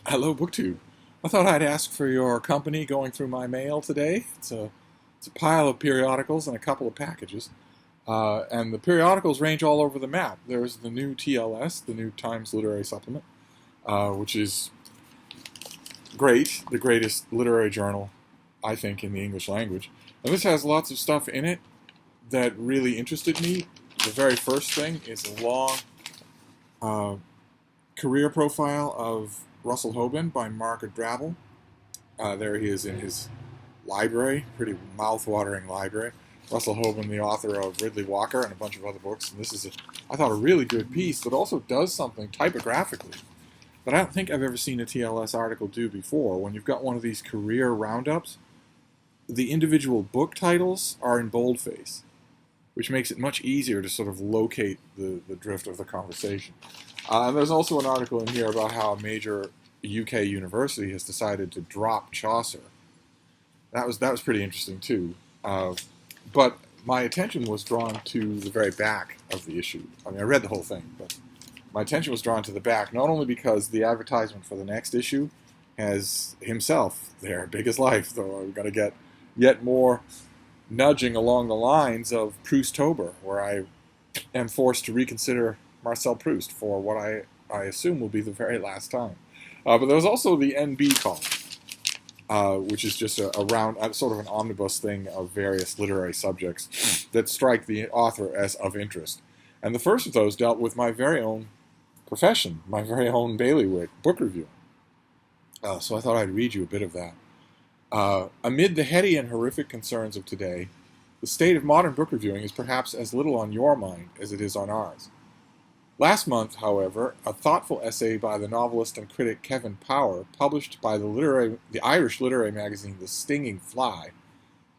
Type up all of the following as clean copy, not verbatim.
Hello, BookTube. I thought I'd ask for your company going through my mail today. It's a pile of periodicals and a couple of packages. And the periodicals range all over the map. There's the new TLS, the New Times Literary Supplement, which is great, the greatest literary journal, I think, in the English language. And this has lots of stuff in it that really interested me. The very first thing is a long uh, career profile of Russell Hoban by Margaret Drabble. There he is in his library, pretty mouth-watering library. Russell Hoban, the author of Ridley Walker and a bunch of other books. And this is, I thought, a really good piece that also does something typographically that I don't think I've ever seen a TLS article do before. When you've got one of these career roundups, the individual book titles are in boldface, which makes it much easier to sort of locate the drift of the conversation. And there's also an article in here about how a major UK university has decided to drop Chaucer. That was pretty interesting too. But my attention was drawn to the very back of the issue. I mean, I read the whole thing, but my attention was drawn to the back, not only because the advertisement for the next issue has himself there, big as life, though we're going to get yet more nudging along the lines of Proust-tober, where I am forced to reconsider Marcel Proust for what I assume will be the very last time. But there was also the NB column, which is just a round, sort of an omnibus thing of various literary subjects that strike the author as of interest. And the first of those dealt with my very own profession, my very own bailiwick, book review. So I thought I'd read you a bit of that. Amid the heady and horrific concerns of today, the state of modern book reviewing is perhaps as little on your mind as it is on ours. Last month, however, a thoughtful essay by the novelist and critic Kevin Power, published by the Irish literary magazine The Stinging Fly,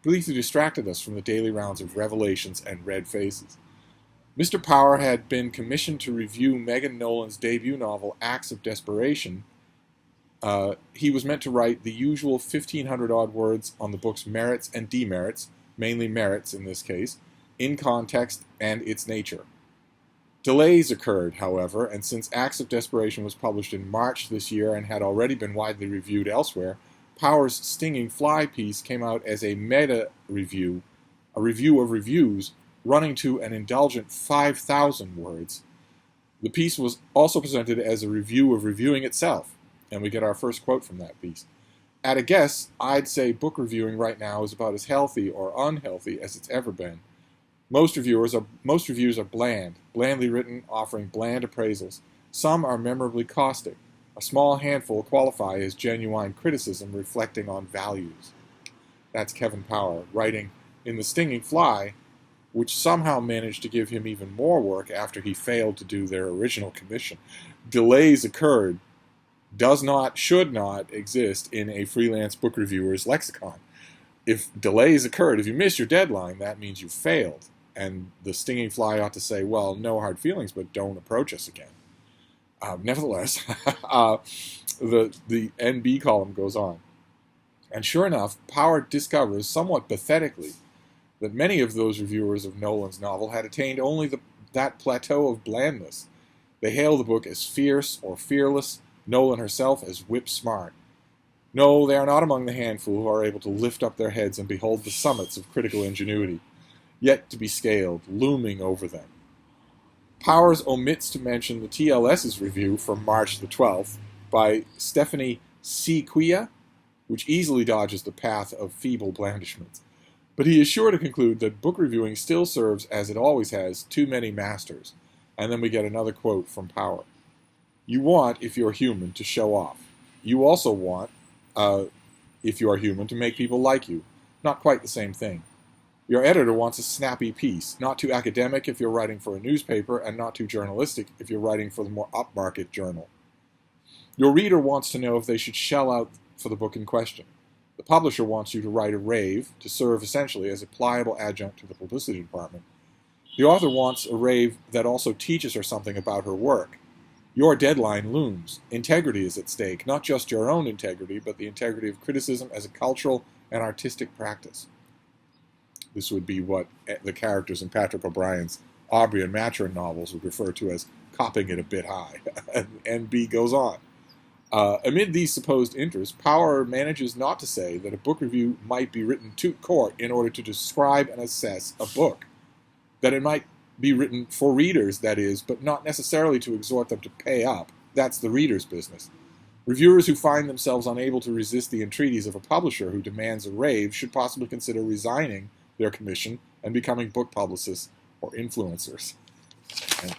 briefly distracted us from the daily rounds of revelations and red faces. Mr. Power had been commissioned to review Megan Nolan's debut novel, Acts of Desperation. He was meant to write the usual 1,500-odd words on the book's merits and demerits, mainly merits in this case, in context and its nature. Delays occurred, however, and since Acts of Desperation was published in March this year and had already been widely reviewed elsewhere, Power's Stinging Fly piece came out as a meta-review, a review of reviews, running to an indulgent 5,000 words. The piece was also presented as a review of reviewing itself, and we get our first quote from that piece. At a guess, I'd say book reviewing right now is about as healthy or unhealthy as it's ever been. Most reviews are blandly written, offering bland appraisals. Some are memorably caustic. A small handful qualify as genuine criticism reflecting on values. That's Kevin Power, writing in The Stinging Fly, which somehow managed to give him even more work after he failed to do their original commission. Delays occurred, should not exist in a freelance book reviewer's lexicon. If delays occurred, if you miss your deadline, that means you failed. And the Stinging Fly ought to say, well, no hard feelings, but don't approach us again. Nevertheless, the NB column goes on. And sure enough, Power discovers, somewhat pathetically, that many of those reviewers of Nolan's novel had attained only that plateau of blandness. They hail the book as fierce or fearless, Nolan herself as whip-smart. No, they are not among the handful who are able to lift up their heads and behold the summits of critical ingenuity, yet to be scaled, looming over them. Powers omits to mention the TLS's review from March the 12th by Stephanie C. Quia, which easily dodges the path of feeble blandishments. But he is sure to conclude that book reviewing still serves, as it always has, too many masters. And then we get another quote from Power. You want, if you're human, to show off. You also want, if you are human, to make people like you. Not quite the same thing. Your editor wants a snappy piece, not too academic if you're writing for a newspaper, and not too journalistic if you're writing for the more upmarket journal. Your reader wants to know if they should shell out for the book in question. The publisher wants you to write a rave, to serve essentially as a pliable adjunct to the publicity department. The author wants a rave that also teaches her something about her work. Your deadline looms. Integrity is at stake, not just your own integrity, but the integrity of criticism as a cultural and artistic practice. This would be what the characters in Patrick O'Brien's Aubrey and Maturin novels would refer to as copping it a bit high. And B goes on. Amid these supposed interests, Power manages not to say that a book review might be written to court in order to describe and assess a book, that it might be written for readers, that is, but not necessarily to exhort them to pay up. That's the reader's business. Reviewers who find themselves unable to resist the entreaties of a publisher who demands a rave should possibly consider resigning their commission and becoming book publicists or influencers. And,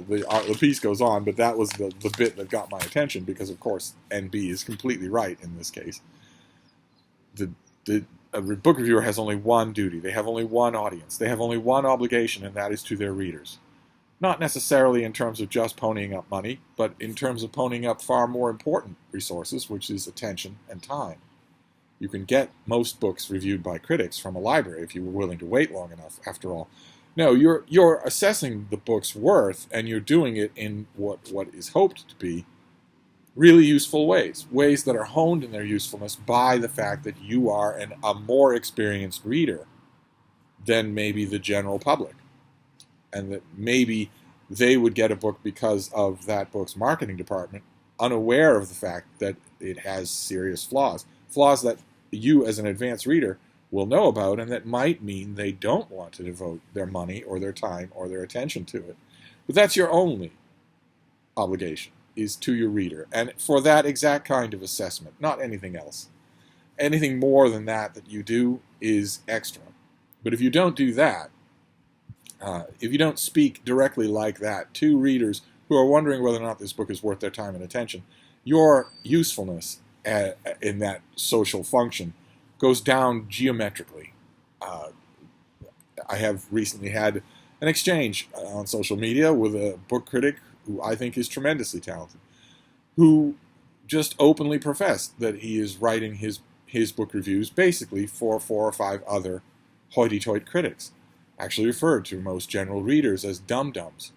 the piece goes on, but that was the bit that got my attention because, of course, NB is completely right in this case. A book reviewer has only one duty. They have only one audience. They have only one obligation, and that is to their readers. Not necessarily in terms of just ponying up money, but in terms of ponying up far more important resources, which is attention and time. You can get most books reviewed by critics from a library if you were willing to wait long enough, after all. No, you're assessing the book's worth, and you're doing it in what is hoped to be really useful ways that are honed in their usefulness by the fact that you are a more experienced reader than maybe the general public, and that maybe they would get a book because of that book's marketing department, unaware of the fact that it has serious flaws that you as an advanced reader will know about, and that might mean they don't want to devote their money or their time or their attention to it. But that's your only obligation, is to your reader, and for that exact kind of assessment, not anything else. Anything more than that you do is extra. But if you don't do that, if you don't speak directly like that to readers who are wondering whether or not this book is worth their time and attention, your usefulness in that social function goes down geometrically. I have recently had an exchange on social media with a book critic who I think is tremendously talented, who just openly professed that he is writing his book reviews basically for 4 or 5 other hoity-toity critics, actually referred to most general readers as dum-dums.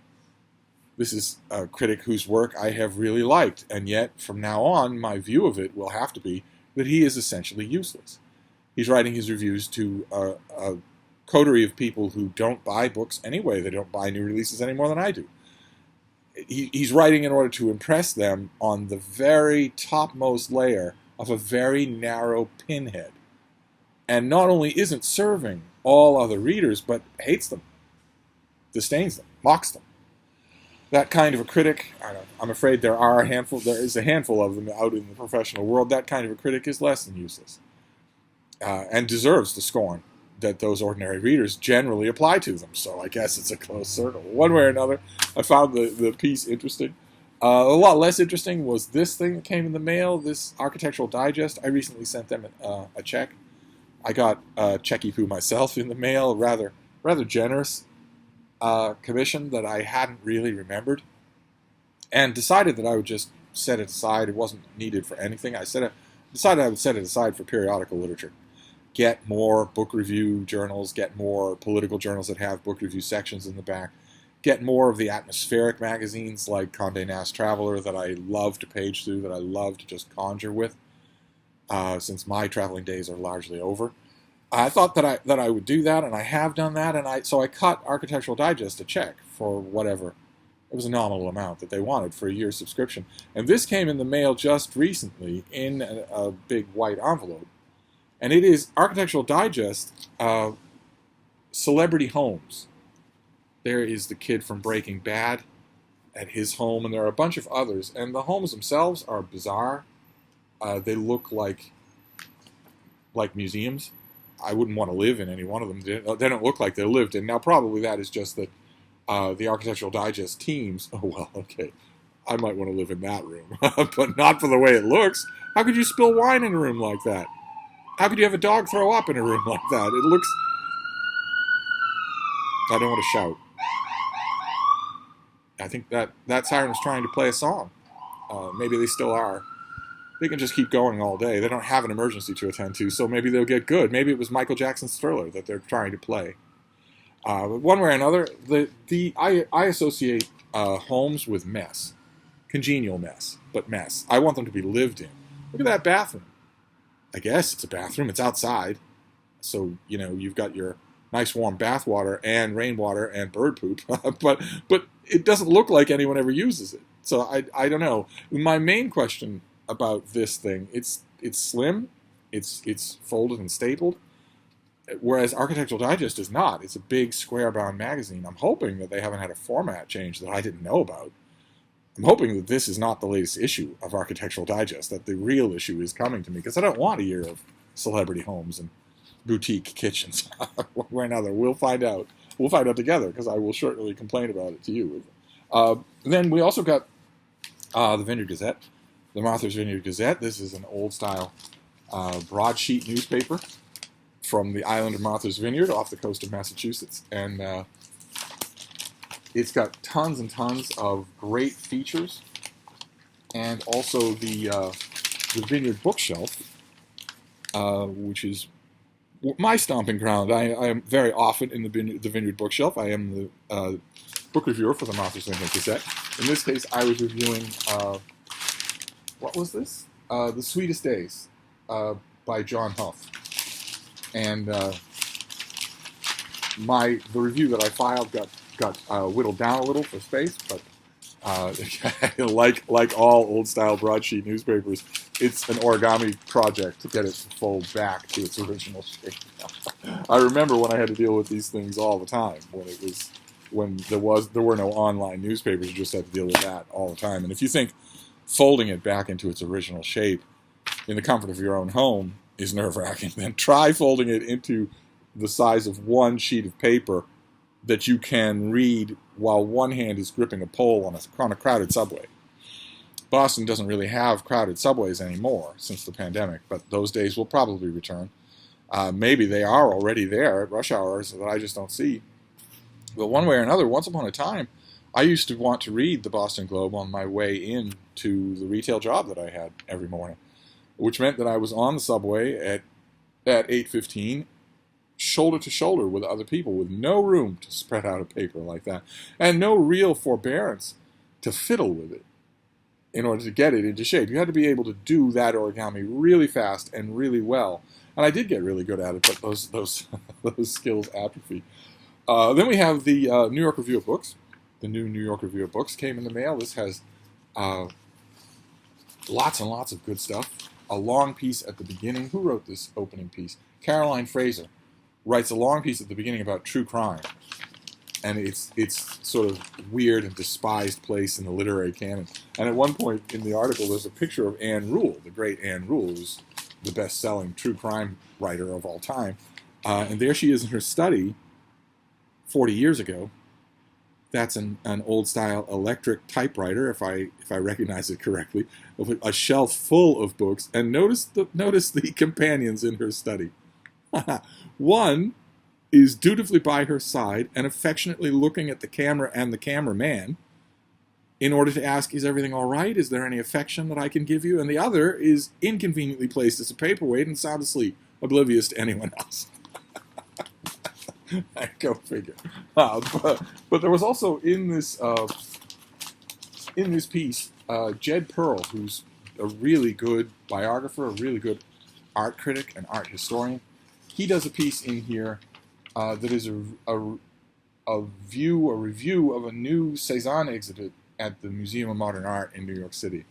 This is a critic whose work I have really liked, and yet from now on my view of it will have to be that he is essentially useless. He's writing his reviews to a coterie of people who don't buy books anyway. They don't buy new releases any more than I do. He's writing in order to impress them on the very topmost layer of a very narrow pinhead. And not only isn't serving all other readers, but hates them, disdains them, mocks them. That kind of a critic, I'm afraid there is a handful of them out in the professional world. That kind of a critic is less than useless, and deserves the scorn that those ordinary readers generally apply to them. So I guess it's a closed circle. One way or another, I found the piece interesting. A lot less interesting was this thing that came in the mail, this Architectural Digest. I recently sent them a check. I got a checky poo myself in the mail, rather generous commission that I hadn't really remembered, and decided that I would just set it aside. It wasn't needed for anything. Decided I would set it aside for periodical literature. Get more book review journals, get more political journals that have book review sections in the back, get more of the atmospheric magazines like Condé Nast Traveler that I love to page through, that I love to just conjure with, since my traveling days are largely over. I thought that I would do that, and I have done that, and so I cut Architectural Digest a check for whatever. It was a nominal amount that they wanted for a year's subscription. And this came in the mail just recently in a big white envelope. And it is Architectural Digest Celebrity Homes. There is the kid from Breaking Bad at his home, and there are a bunch of others. And the homes themselves are bizarre. They look like museums. I wouldn't want to live in any one of them. They don't look like they're lived in. Now, probably that is just that the Architectural Digest teams... Oh, well, okay. I might want to live in that room. But not for the way it looks. How could you spill wine in a room like that? How could you have a dog throw up in a room like that? It looks... I don't want to shout. I think that siren was trying to play a song. Maybe they still are. They can just keep going all day. They don't have an emergency to attend to, so maybe they'll get good. Maybe it was Michael Jackson's Thriller that they're trying to play. But one way or another, I associate homes with mess. Congenial mess, but mess. I want them to be lived in. Look at that bathroom. I guess it's a bathroom. It's outside. So, you've got your nice warm bath water and rainwater and bird poop. but it doesn't look like anyone ever uses it. So I don't know. My main question about this thing, it's slim, it's folded and stapled, whereas Architectural Digest is not. It's a big square-bound magazine. I'm hoping that they haven't had a format change that I didn't know about. I'm hoping that this is not the latest issue of Architectural Digest, that the real issue is coming to me, because I don't want a year of celebrity homes and boutique kitchens. One way or another. We'll find out. We'll find out together, because I will certainly complain about it to you. Then we also got the Vineyard Gazette, the Martha's Vineyard Gazette. This is an old-style broadsheet newspaper from the island of Martha's Vineyard off the coast of Massachusetts. And it's got tons and tons of great features, and also the Vineyard bookshelf, which is my stomping ground. I am very often in the Vineyard bookshelf. I am the book reviewer for the Martha's Vineyard Gazette. In this case, I was reviewing, what was this? The Sweetest Days by John Huff. And the review that I filed got whittled down a little for space, but like all old-style broadsheet newspapers, it's an origami project to get it to fold back to its original shape. I remember when I had to deal with these things all the time, when there were no online newspapers. You just had to deal with that all the time. And if you think folding it back into its original shape in the comfort of your own home is nerve-wracking, then try folding it into the size of one sheet of paper that you can read while one hand is gripping a pole on a crowded subway. Boston doesn't really have crowded subways anymore since the pandemic, but those days will probably return. Maybe they are already there at rush hours that I just don't see. But one way or another, once upon a time, I used to want to read the Boston Globe on my way in to the retail job that I had every morning, which meant that I was on the subway at 8:15, shoulder to shoulder with other people, with no room to spread out a paper like that, and no real forbearance to fiddle with it in order to get it into shape. You had to be able to do that origami really fast and really well. And I did get really good at it, but those skills atrophied. Then we have the New York Review of Books. The new New York Review of Books came in the mail. This has lots and lots of good stuff. A long piece at the beginning. Who wrote this opening piece? Caroline Fraser writes a long piece at the beginning about true crime. And it's sort of weird and despised place in the literary canon. And at one point in the article, there's a picture of Anne Rule, the great Anne Rule, who's the best-selling true crime writer of all time. And there she is in her study 40 years ago. That's an old-style electric typewriter, if I recognize it correctly, with a shelf full of books. And notice the companions in her study. One is dutifully by her side and affectionately looking at the camera and the cameraman in order to ask, is everything all right? Is there any affection that I can give you? And the other is inconveniently placed as a paperweight and sound asleep, oblivious to anyone else. Go figure. But there was also in this piece, Jed Pearl, who's a really good biographer, a really good art critic, and art historian. He does a piece in here that is a review of a new Cézanne exhibit at the Museum of Modern Art in New York City.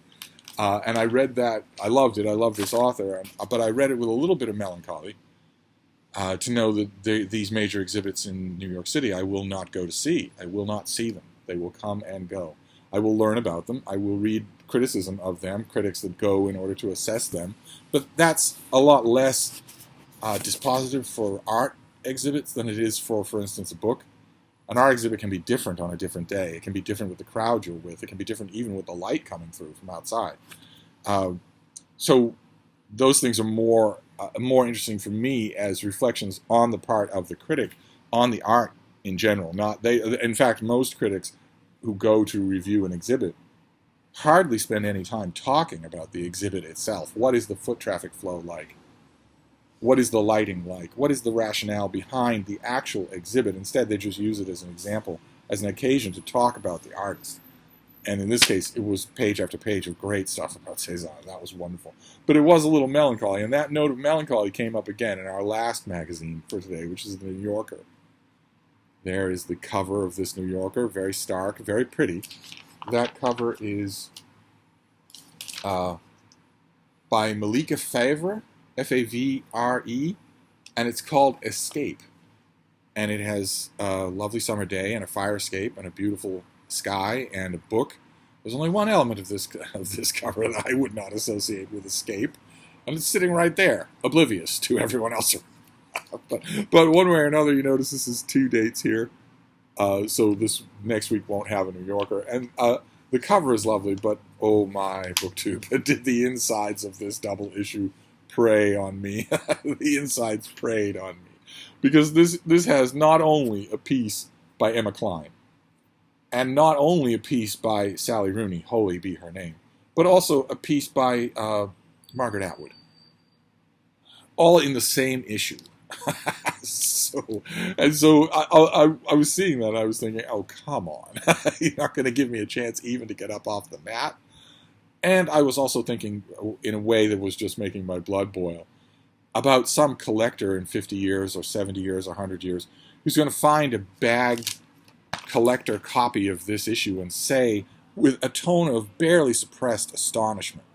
And I read that. I loved it. I love this author. But I read it with a little bit of melancholy to know that these major exhibits in New York City I will not go to see. I will not see them. They will come and go. I will learn about them. I will read criticism of them, critics that go in order to assess them. But that's a lot less dispositive for art exhibits than it is for instance, a book. An art exhibit can be different on a different day. It can be different with the crowd you're with. It can be different even with the light coming through from outside. So those things are more interesting for me as reflections on the part of the critic on the art in general. In fact, most critics who go to review an exhibit hardly spend any time talking about the exhibit itself. What is the foot traffic flow like? What is the lighting like? What is the rationale behind the actual exhibit? Instead, they just use it as an example, as an occasion to talk about the artist. And in this case, it was page after page of great stuff about Cézanne. That was wonderful. But it was a little melancholy, and that note of melancholy came up again in our last magazine for today, which is the New Yorker. There is the cover of this New Yorker, very stark, very pretty. That cover is by Malika Favre, Favre, and it's called Escape. And it has a lovely summer day and a fire escape and a beautiful sky and a book. There's only one element of this cover that I would not associate with escape, and it's sitting right there, oblivious to everyone else. but one way or another, you notice this is 2 dates here. So this next week won't have a New Yorker. And the cover is lovely, but oh my, booktube, did the insides of this double issue prey on me. The insides preyed on me. Because this has not only a piece by Emma Klein, and not only a piece by Sally Rooney, holy be her name, but also a piece by Margaret Atwood. All in the same issue. So I was seeing that and I was thinking, oh, come on. You're not going to give me a chance even to get up off the mat? And I was also thinking in a way that was just making my blood boil about some collector in 50 years or 70 years or 100 years who's going to find a bagged collector copy of this issue and say, with a tone of barely suppressed astonishment,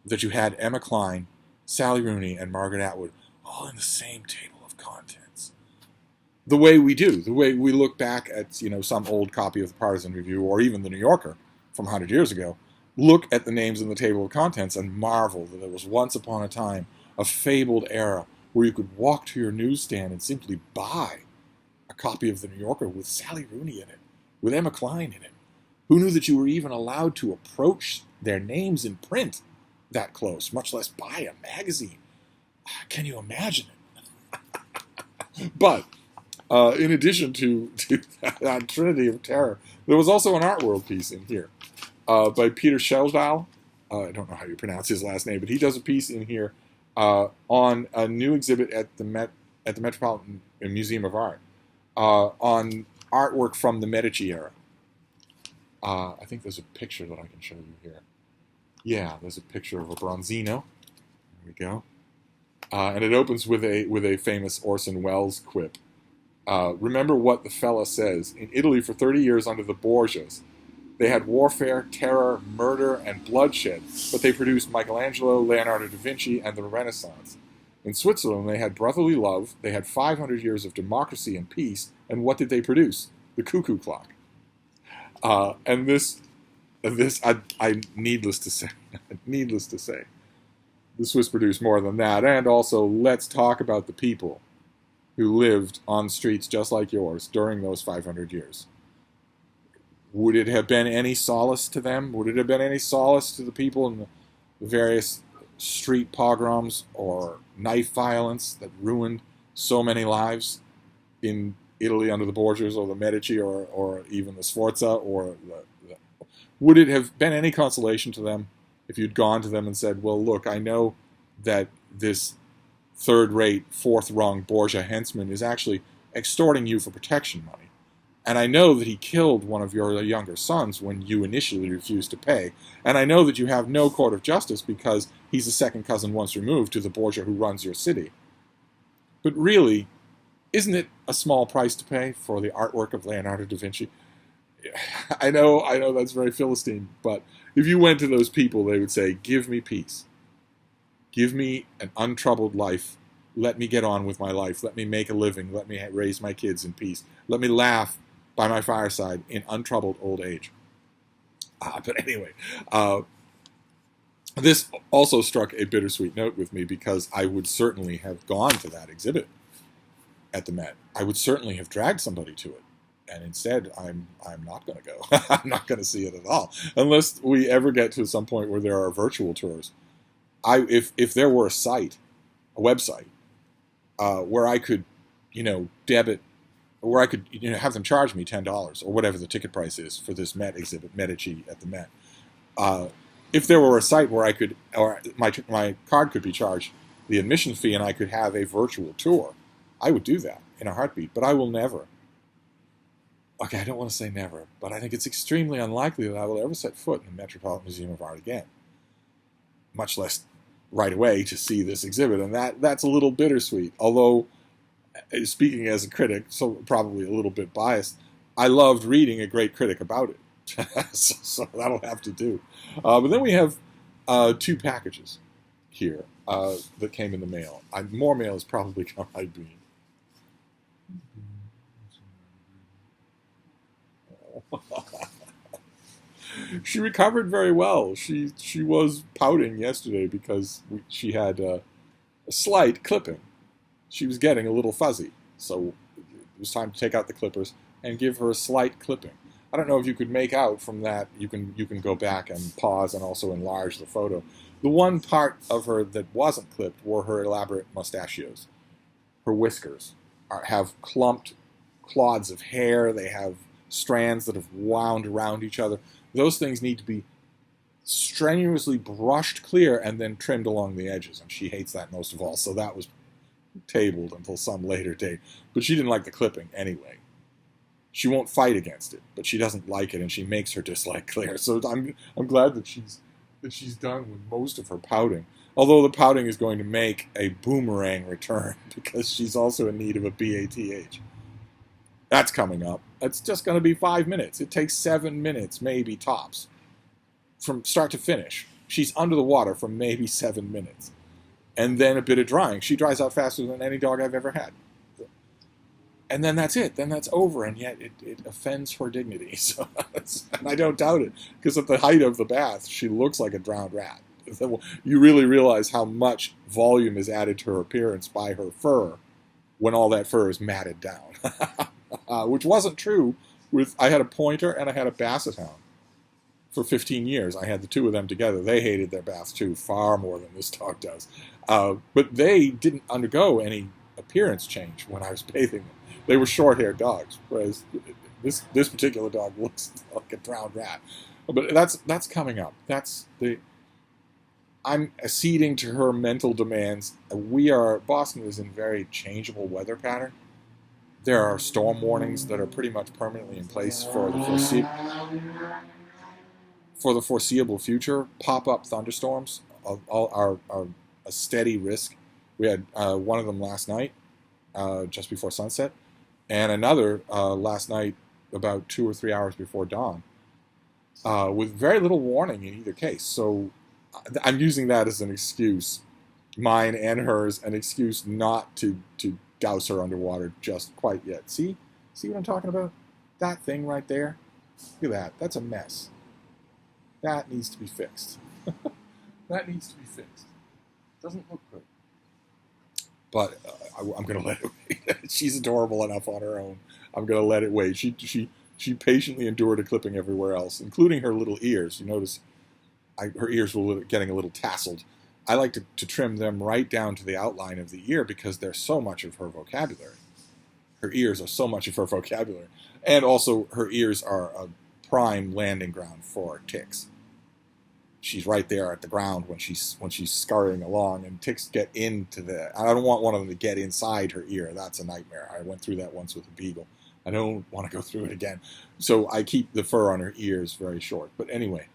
that you had Emma Klein, Sally Rooney, and Margaret Atwood all in the same table of contents. The way we do, the way we look back at some old copy of the Partisan Review or even the New Yorker from 100 years ago, look at the names in the table of contents and marvel that there was once upon a time a fabled era where you could walk to your newsstand and simply buy a copy of the New Yorker with Sally Rooney in it, with Emma Klein in it. Who knew that you were even allowed to approach their names in print that close, much less buy a magazine? Can you imagine it? But in addition to that trinity of terror, there was also an art world piece in here by Peter Schjeldahl. I don't know how you pronounce his last name, but he does a piece in here on a new exhibit at the Metropolitan Museum of Art on artwork from the Medici era. I think there's a picture that I can show you here. Yeah, there's a picture of a Bronzino. There we go. And it opens with a famous Orson Welles quip. Remember what the fella says. In Italy for 30 years under the Borgias, they had warfare, terror, murder, and bloodshed, but they produced Michelangelo, Leonardo da Vinci, and the Renaissance. In Switzerland, they had brotherly love, they had 500 years of democracy and peace, and what did they produce? The cuckoo clock. And this, I needless to say, the Swiss produced more than that. And also, let's talk about the people who lived on streets just like yours during those 500 years. Would it have been any solace to them? Would it have been any solace to the people in the various street pogroms or knife violence that ruined so many lives in Italy under the Borgias or the Medici or even the Sforza? Would it have been any consolation to them if you'd gone to them and said, well, look, I know that this third-rate, fourth-rung Borgia henchman is actually extorting you for protection money. And I know that he killed one of your younger sons when you initially refused to pay. And I know that you have no court of justice because he's a second cousin once removed to the Borgia who runs your city. But really, isn't it a small price to pay for the artwork of Leonardo da Vinci? I know that's very Philistine, but if you went to those people, they would say, give me peace. Give me an untroubled life. Let me get on with my life. Let me make a living. Let me raise my kids in peace. Let me laugh by my fireside in untroubled old age. But anyway, this also struck a bittersweet note with me because I would certainly have gone to that exhibit at the Met. I would certainly have dragged somebody to it. And instead, I'm not going to go. I'm not going to see it at all. Unless we ever get to some point where there are virtual tours. If there were a site, a website, where I could, debit, where I could, have them charge me $10 or whatever the ticket price is for this Met exhibit, Medici at the Met. If there were a site where I could, or my card could be charged the admission fee and I could have a virtual tour, I would do that in a heartbeat. But I will never. Okay, I don't want to say never, but I think it's extremely unlikely that I will ever set foot in the Metropolitan Museum of Art again, much less right away to see this exhibit, and that's a little bittersweet. Although, speaking as a critic, so probably a little bit biased, I loved reading a great critic about it. So that'll have to do. But then we have 2 packages here that came in the mail. More mail is probably coming. She recovered very well. She was pouting yesterday because she had a slight clipping. She was getting a little fuzzy, so it was time to take out the clippers and give her a slight clipping. I don't know if you could make out from that. You can go back and pause and also enlarge the photo. The one part of her that wasn't clipped were her elaborate mustachios. Her whiskers have clumped clods of hair. They have strands that have wound around each other. Those things need to be strenuously brushed clear and then trimmed along the edges, and she hates that most of all, so that was tabled until some later date. But she didn't like the clipping anyway. She won't fight against it, but she doesn't like it, and she makes her dislike clear. So I'm glad that she's done with most of her pouting. Although the pouting is going to make a boomerang return because she's also in need of a BATH. That's coming up. It's just going to be 5 minutes. It takes 7 minutes, maybe tops, from start to finish. She's under the water for maybe 7 minutes. And then a bit of drying. She dries out faster than any dog I've ever had. And then that's it. Then that's over, and yet it offends her dignity. So, and I don't doubt it, because at the height of the bath, she looks like a drowned rat. You really realize how much volume is added to her appearance by her fur when all that fur is matted down. Which wasn't true I had a pointer and I had a basset hound for 15 years. I had the 2 of them together. They hated their baths too, far more than this dog does. But they didn't undergo any appearance change when I was bathing them. They were short-haired dogs, whereas this particular dog looks like a drowned rat. But that's coming up. I'm acceding to her mental demands. Boston is in very changeable weather pattern. There are storm warnings that are pretty much permanently in place for the foreseeable future. Pop-up thunderstorms are a steady risk. We had one of them last night, just before sunset, and another last night about 2 or 3 hours before dawn, with very little warning in either case. So I'm using that as an excuse, mine and hers, an excuse not to douse her underwater just quite yet. See what I'm talking about? That thing right there? Look at that. That's a mess. That needs to be fixed. That needs to be fixed. Doesn't look good. But I'm going to let it wait. She's adorable enough on her own. I'm going to let it wait. She patiently endured a clipping everywhere else, including her little ears. You notice her ears were getting a little tasseled. I like to trim them right down to the outline of the ear because they're so much of her vocabulary. Her ears are so much of her vocabulary. And also, her ears are a prime landing ground for ticks. She's right there at the ground when she's scurrying along, and ticks get into I don't want one of them to get inside her ear. That's a nightmare. I went through that once with a beagle. I don't want to go through it again. So I keep the fur on her ears very short. But anyway,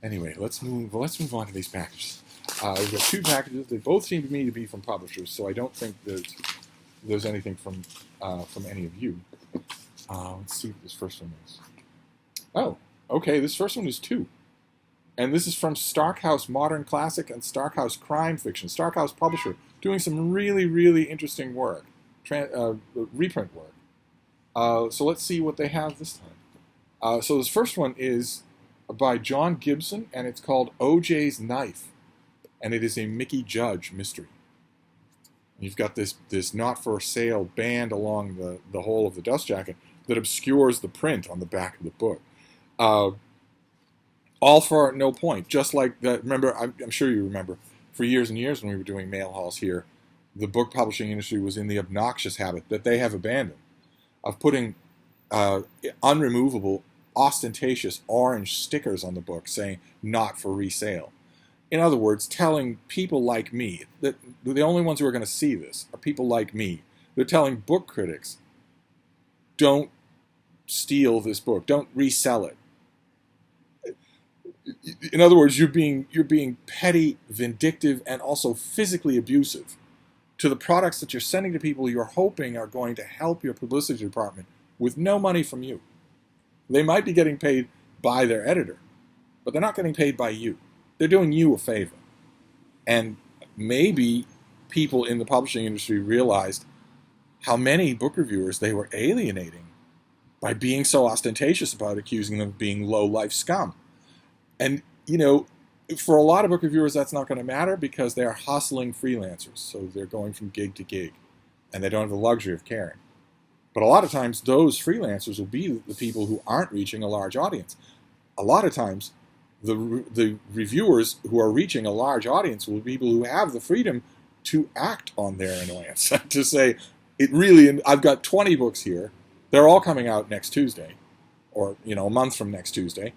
let's move on to these packages. We've got 2 packages. They both seem to me to be from publishers, so I don't think there's anything from any of you. Let's see what this first one is. Oh, okay. This first one is 2. And this is from Starkhouse Modern Classic and Starkhouse Crime Fiction. Starkhouse publisher, doing some really, really interesting work, reprint work. So let's see what they have this time. So this first one is by John Gibson, and it's called O.J.'s Knife. And it is a Mickey Judge mystery. You've got this not-for-sale band along the whole of the dust jacket that obscures the print on the back of the book. All for no point. Just like that. Remember, I'm sure you remember, for years and years when we were doing mail hauls here, the book publishing industry was in the obnoxious habit that they have abandoned of putting unremovable, ostentatious orange stickers on the book saying "not for resale." In other words, telling people like me, that the only ones who are going to see this are people like me. They're telling book critics, don't steal this book, don't resell it. In other words, you're being petty, vindictive, and also physically abusive to the products that you're sending to people you're hoping are going to help your publicity department with no money from you. They might be getting paid by their editor, but they're not getting paid by you. They're doing you a favor. And maybe people in the publishing industry realized how many book reviewers they were alienating by being so ostentatious about accusing them of being low-life scum. And, for a lot of book reviewers, that's not going to matter because they are hustling freelancers. So they're going from gig to gig, and they don't have the luxury of caring. But a lot of times, those freelancers will be the people who aren't reaching a large audience. A lot of times, the reviewers who are reaching a large audience will be people who have the freedom to act on their annoyance, to say, I've got 20 books here. They're all coming out next Tuesday, or, a month from next Tuesday.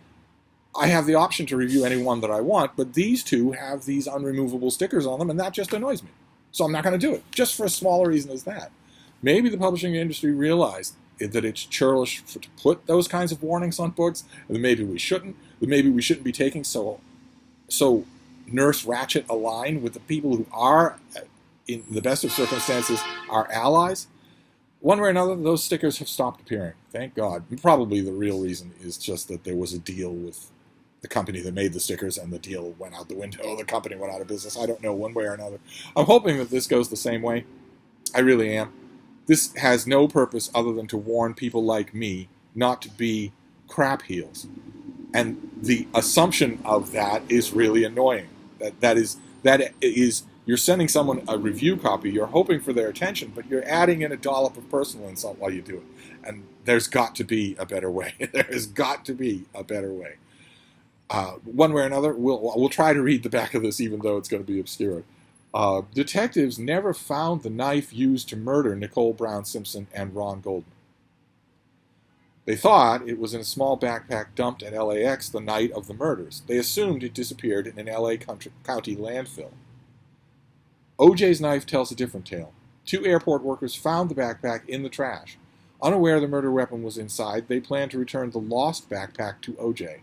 I have the option to review any one that I want, but these two have these unremovable stickers on them, and that just annoys me. So I'm not going to do it, just for a smaller reason as that. Maybe the publishing industry realized that it's churlish to put those kinds of warnings on books, and that maybe we shouldn't. That maybe we shouldn't be taking so Nurse Ratched a line with the people who are, in the best of circumstances, our allies. One way or another, those stickers have stopped appearing. Thank God. And probably the real reason is just that there was a deal with the company that made the stickers, and the deal went out the window. The company went out of business. I don't know, one way or another. I'm hoping that this goes the same way. I really am. This has no purpose other than to warn people like me not to be crap heels. And the assumption of that is really annoying. That is, you're sending someone a review copy, you're hoping for their attention, but you're adding in a dollop of personal insult while you do it. And there's got to be a better way. There's got to be a better way. One way or another, we'll try to read the back of this, even though it's going to be obscure. Detectives never found the knife used to murder Nicole Brown Simpson and Ron Goldman. They thought it was in a small backpack dumped at LAX the night of the murders. They assumed it disappeared in an LA County landfill. OJ's knife tells a different tale. 2 airport workers found the backpack in the trash. Unaware the murder weapon was inside, they planned to return the lost backpack to OJ.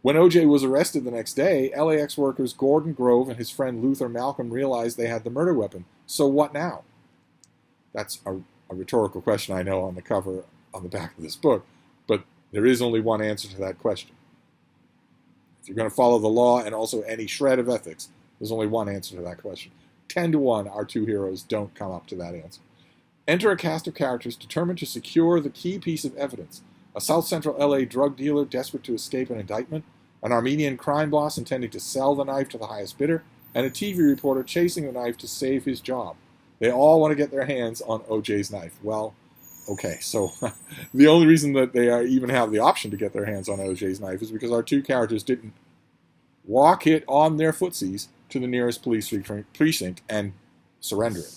When OJ was arrested the next day, LAX workers Gordon Grove and his friend Luther Malcolm realized they had the murder weapon. So what now? That's a rhetorical question, I know, on the back of this book, but there is only one answer to that question. If you're going to follow the law and also any shred of ethics, there's only one answer to that question. 10-1, our 2 heroes don't come up to that answer. Enter a cast of characters determined to secure the key piece of evidence. A South Central LA drug dealer desperate to escape an indictment, an Armenian crime boss intending to sell the knife to the highest bidder, and a TV reporter chasing the knife to save his job. They all want to get their hands on OJ's knife. Well, okay, so the only reason that they even have the option to get their hands on OJ's knife is because our 2 characters didn't walk it on their footsies to the nearest police precinct and surrender it.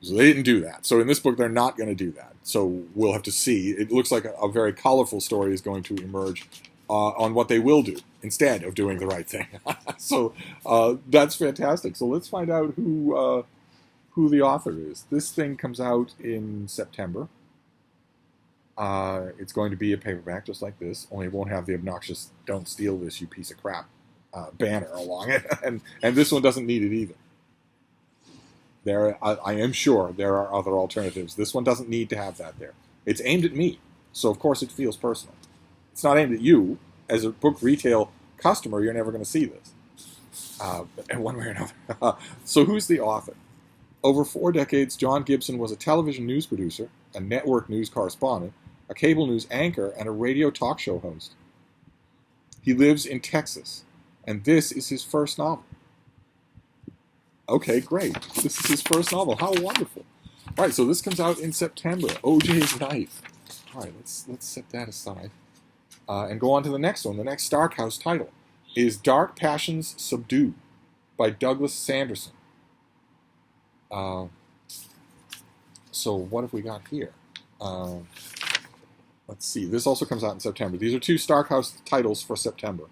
So they didn't do that. So in this book, they're not going to do that. So we'll have to see. It looks like a very colorful story is going to emerge on what they will do instead of doing the right thing. So that's fantastic. So let's find out who the author is. This thing comes out in September. It's going to be a paperback just like this, only it won't have the obnoxious "Don't steal this, you piece of crap" banner along it. And this one doesn't need it either. I am sure there are other alternatives. This one doesn't need to have that there. It's aimed at me, so of course it feels personal. It's not aimed at you. As a book retail customer, you're never going to see this. And one way or another. So who's the author? Over 4 decades, John Gibson was a television news producer, a network news correspondent, a cable news anchor, and a radio talk show host. He lives in Texas, and this is his first novel. Okay, great. This is his first novel. How wonderful. All right, so this comes out in September. OJ's Knife. All right, let's set that aside and go on to the next one. The next Starkhouse title is Dark Passions Subdued by Douglas Sanderson. So what have we got here? Let's see. This also comes out in September. These are 2 Starkhouse titles for September.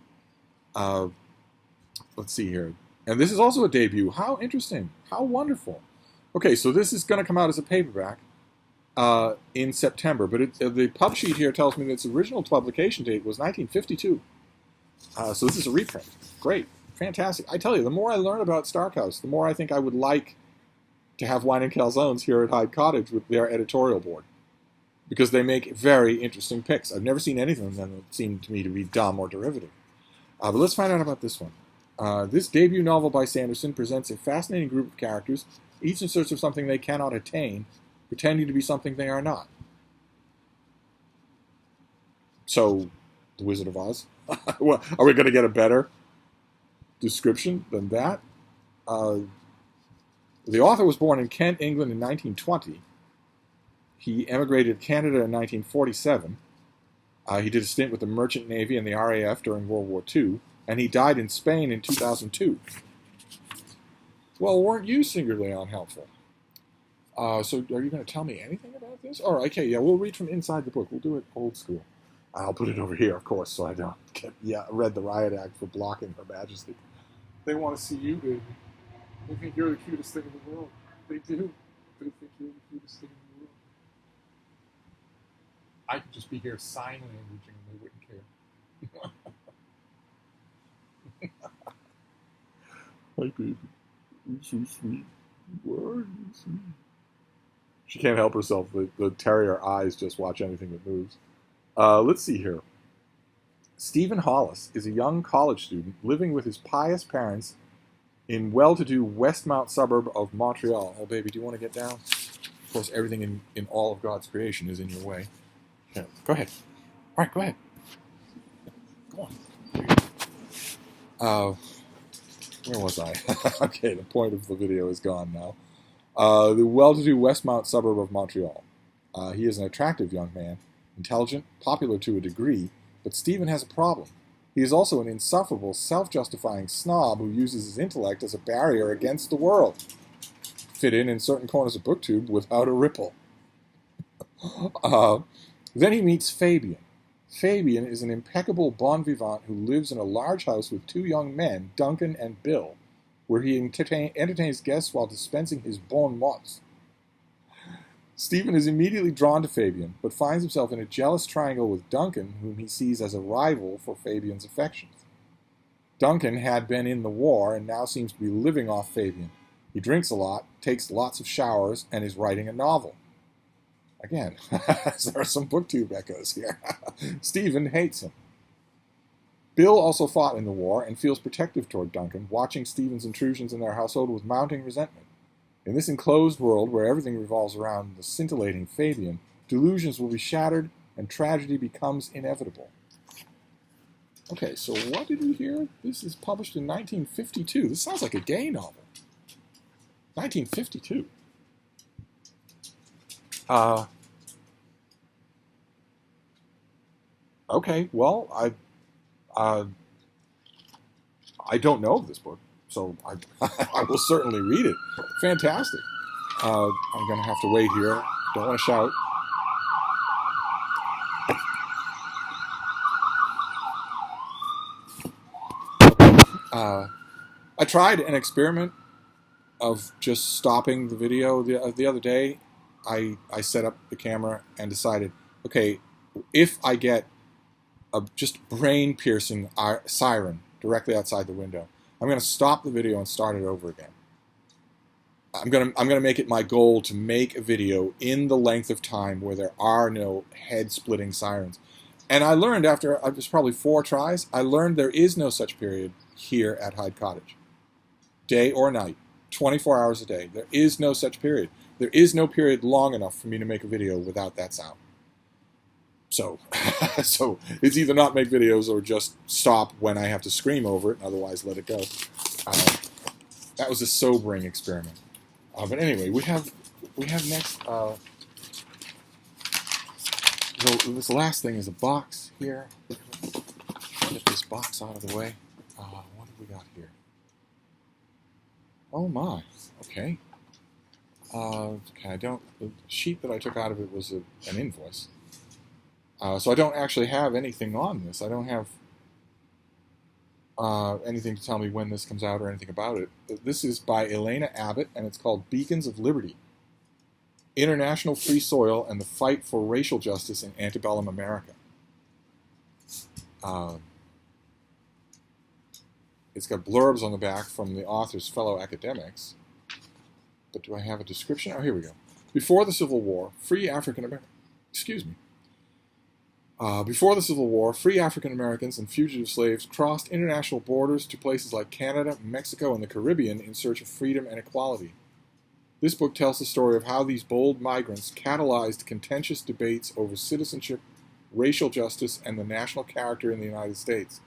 Let's see here. And this is also a debut. How interesting. How wonderful. Okay, so this is going to come out as a paperback in September. But the pub sheet here tells me that its original publication date was 1952. So this is a reprint. Great. Fantastic. I tell you, the more I learn about Starkhouse, the more I think I would like to have Wine and Calzones here at Hyde Cottage with their editorial board. because they make very interesting picks. I've never seen anything of them that seemed to me to be dumb or derivative. But let's find out about this one. This debut novel by Sanderson presents a fascinating group of characters, each in search of something they cannot attain, pretending to be something they are not. So, The Wizard of Oz? Well, are we going to get a better description than that? The author was born in Kent, England in 1920. He emigrated to Canada in 1947. He did a stint with the Merchant Navy and the RAF during World War II, and he died in Spain in 2002. Well, weren't you singularly unhelpful? So are you going to tell me anything about this? All right, okay, yeah, we'll read from inside the book. We'll do it old school. I'll put it over here, of course, so I don't get read the Riot Act for blocking Her Majesty. They want to see you, baby. They think you're the cutest thing in the world. They do. They think you're the cutest thing in the world. I could just be here sign languaging and they wouldn't care. Hi, baby. You're so sweet. Why are you sweet? She can't help herself. The terrier eyes just watch anything that moves. Let's see here. Stephen Hollis is a young college student living with his pious parents in well-to-do Westmount suburb of Montreal. Oh, baby, do you want to get down? Of course, everything in all of God's creation is in your way. Yeah, go ahead. All right, go ahead. Go on. Where was I? Okay, the point of the video is gone now. The well-to-do Westmount suburb of Montreal. He is an attractive young man, intelligent, popular to a degree, but Stephen has a problem. He is also an insufferable, self-justifying snob who uses his intellect as a barrier against the world. Fit in certain corners of BookTube without a ripple. Then he meets Fabian. Fabian is an impeccable bon vivant who lives in a large house with two young men, Duncan and Bill, where he entertains guests while dispensing his bon mots. Stephen is immediately drawn to Fabian, but finds himself in a jealous triangle with Duncan, whom he sees as a rival for Fabian's affections. Duncan had been in the war and now seems to be living off Fabian. He drinks a lot, takes lots of showers, and is writing a novel. Again, there are some BookTube echoes here. Stephen hates him. Bill also fought in the war and feels protective toward Duncan, watching Stephen's intrusions in their household with mounting resentment. In this enclosed world where everything revolves around the scintillating Fabian, delusions will be shattered and tragedy becomes inevitable. Okay, so what did we hear? This is published in 1952. This sounds like a gay novel. 1952. Okay, well, I don't know of this book, so I will certainly read it. Fantastic. I'm going to have to wait here. Don't want to shout. I tried an experiment of just stopping the video the other day. I set up the camera and decided, okay, if I get a just brain-piercing siren directly outside the window, I'm going to stop the video and start it over again. I'm going to make it my goal to make a video in the length of time where there are no head-splitting sirens. And I learned after, it was probably 4 tries, I learned there is no such period here at Hyde Cottage. Day or night, 24 hours a day. There is no such period. There is no period long enough for me to make a video without that sound. So, so it's either not make videos or just stop when I have to scream over it, and otherwise let it go. That was a sobering experiment. But anyway, we have next. This last thing is a box here. Get this box out of the way. What have we got here? Oh my. Okay. The sheet that I took out of it was an invoice. So I don't actually have anything on this. I don't have anything to tell me when this comes out or anything about it. This is by Elena Abbott, and it's called Beacons of Liberty: International Free Soil and the Fight for Racial Justice in Antebellum America. It's got blurbs on the back from the author's fellow academics. But do I have a description? Oh, here we go. Before the Civil War, free African Americans. Excuse me. Before the Civil War, free African Americans and fugitive slaves crossed international borders to places like Canada, Mexico, and the Caribbean in search of freedom and equality. This book tells the story of how these bold migrants catalyzed contentious debates over citizenship, racial justice, and the national character in the United States.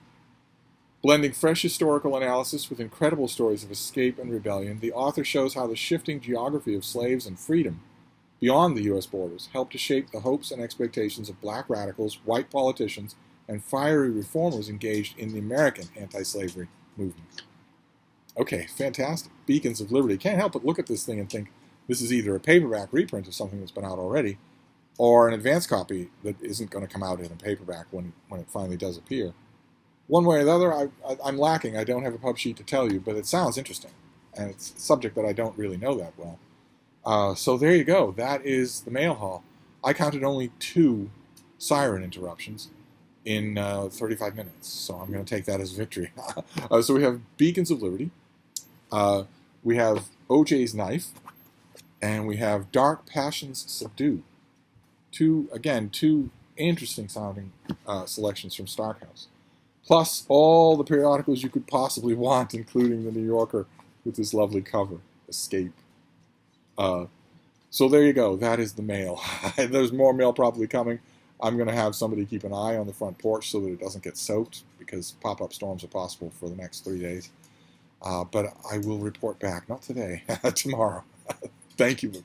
Blending fresh historical analysis with incredible stories of escape and rebellion, the author shows how the shifting geography of slaves and freedom beyond the U.S. borders helped to shape the hopes and expectations of black radicals, white politicians, and fiery reformers engaged in the American anti-slavery movement. Okay, fantastic. Beacons of Liberty. Can't help but look at this thing and think this is either a paperback reprint of something that's been out already, or an advance copy that isn't going to come out in a paperback when it finally does appear. One way or the other, I'm lacking. I don't have a pub sheet to tell you, but it sounds interesting, and it's a subject that I don't really know that well. So there you go. That is the mail haul. I counted only 2 siren interruptions in 35 minutes, so I'm going to take that as victory. So we have Beacons of Liberty, we have OJ's Knife, and we have Dark Passions Subdue. 2 interesting sounding selections from Starkhouse. Plus all the periodicals you could possibly want, including the New Yorker with this lovely cover, Escape. So there you go. That is the mail. There's more mail probably coming. I'm going to have somebody keep an eye on the front porch so that it doesn't get soaked, because pop-up storms are possible for the next 3 days. But I will report back, not today, tomorrow. Thank you, Luke.